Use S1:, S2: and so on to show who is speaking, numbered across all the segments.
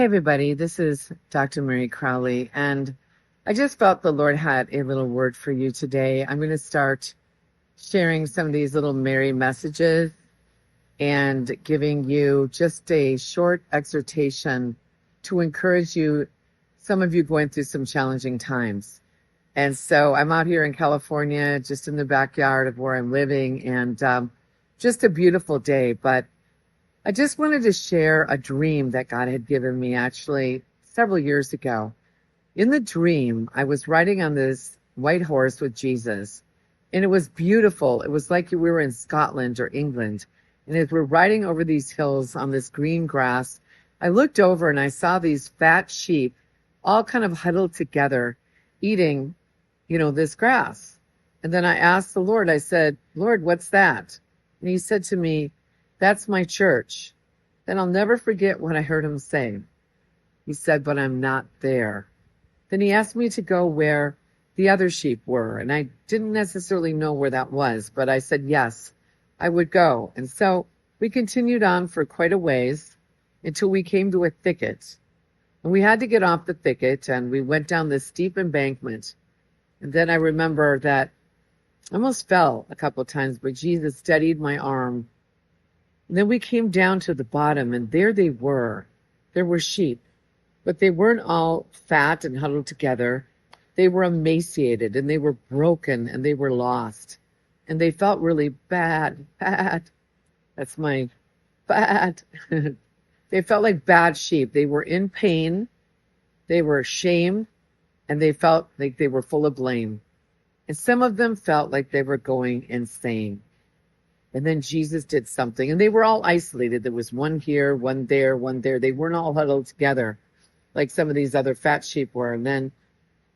S1: Hey, everybody, this is Dr. Meri Crowley, and I just felt the Lord had a little word for you today. I'm going to start sharing some of these little Meri messages and giving you just a short exhortation to encourage you, some of you going through some challenging times. And so I'm out here in California, just in the backyard of where I'm living, and just a beautiful day, but I just wanted to share a dream that God had given me actually several years ago. In the dream, I was riding on this white horse with Jesus, and it was beautiful. It was like we were in Scotland or England. And as we're riding over these hills on this green grass, I looked over and I saw these fat sheep all kind of huddled together, eating, this grass. And then I asked the Lord, I said, Lord, what's that? And he said to me, that's my church. Then I'll never forget what I heard him say. He said, but I'm not there. Then he asked me to go where the other sheep were. And I didn't necessarily know where that was, but I said, yes, I would go. And so we continued on for quite a ways until we came to a thicket. And we had to get off the thicket and we went down this steep embankment. And then I remember that I almost fell a couple of times, but Jesus steadied my arm. And then we came down to the bottom, and there they were. There were sheep, but they weren't all fat and huddled together. They were emaciated, and they were broken, and they were lost. And they felt really bad. That's my bad. They felt like bad sheep. They were in pain. They were ashamed, and they felt like they were full of blame. And some of them felt like they were going insane. And then Jesus did something, and they were all isolated. There was one here, one there, one there. They weren't all huddled together like some of these other fat sheep were. And then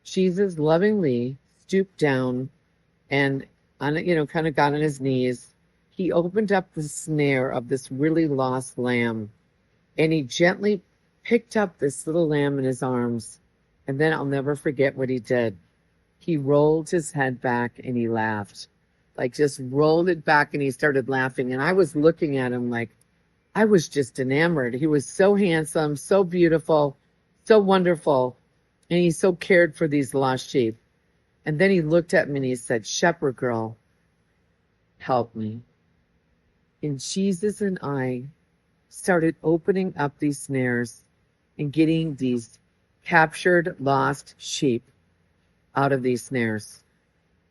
S1: Jesus lovingly stooped down and, kind of got on his knees. He opened up the snare of this really lost lamb, and he gently picked up this little lamb in his arms. And then I'll never forget what he did. He rolled his head back and he laughed. Like just rolled it back and he started laughing. And I was looking at him like I was just enamored. He was so handsome, so beautiful, so wonderful. And he so cared for these lost sheep. And then he looked at me and he said, Shepherd girl, help me. And Jesus and I started opening up these snares and getting these captured, lost sheep out of these snares.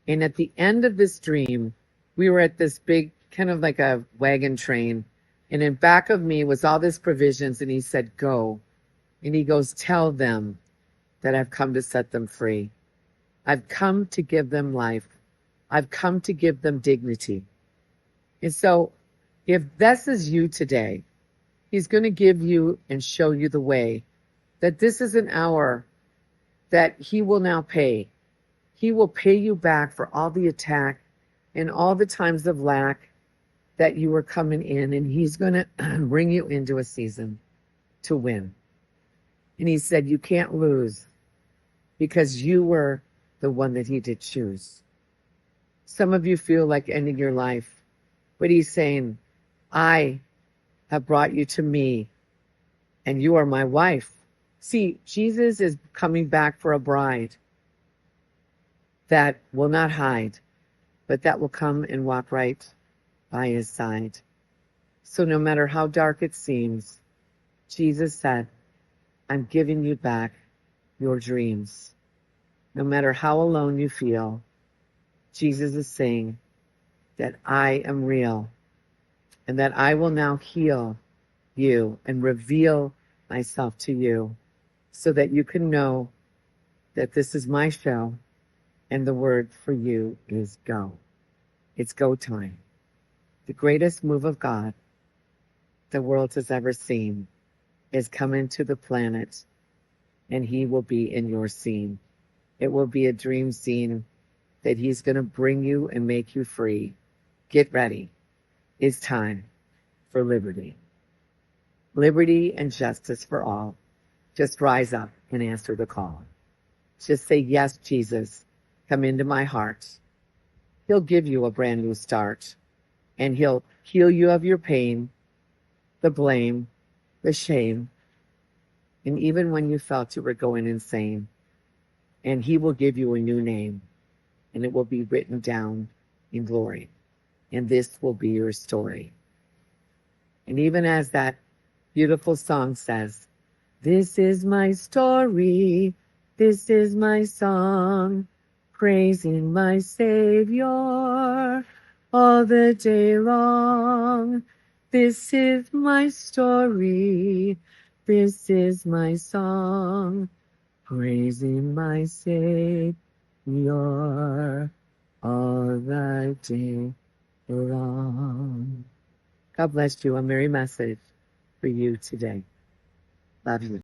S1: And at the end of this dream, we were at this big, kind of like a wagon train. And in back of me was all this provisions. And he said, go. And he goes, tell them that I've come to set them free. I've come to give them life. I've come to give them dignity. And so if this is you today, he's going to give you and show you the way that this is an hour that he will now pay. He will pay you back for all the attack and all the times of lack that you were coming in, and he's going to bring you into a season to win. And he said, you can't lose because you were the one that he did choose. Some of you feel like ending your life, but he's saying, I have brought you to me, and you are my wife. See, Jesus is coming back for a bride that will not hide, but that will come and walk right by his side. So no matter how dark it seems, Jesus said, I'm giving you back your dreams. No matter how alone you feel, Jesus is saying that I am real and that I will now heal you and reveal myself to you so that you can know that this is my show. And the word for you is go. It's go time. The greatest move of God the world has ever seen is coming to the planet, and he will be in your scene. It will be a dream scene that he's going to bring you and make you free. Get ready. It's time for liberty. Liberty and justice for all. Just rise up and answer the call. Just say, yes, Jesus. Come into my heart. He'll give you a brand new start, and he'll heal you of your pain, the blame, the shame, And even when you felt you were going insane, and he will give you a new name, and it will be written down in glory. And this will be your story. And even as that beautiful song says, this is my story, this is my song, praising my Savior all the day long. This is my story, this is my song, praising my Savior all the day long. God bless you. A merry message for you today. Love you.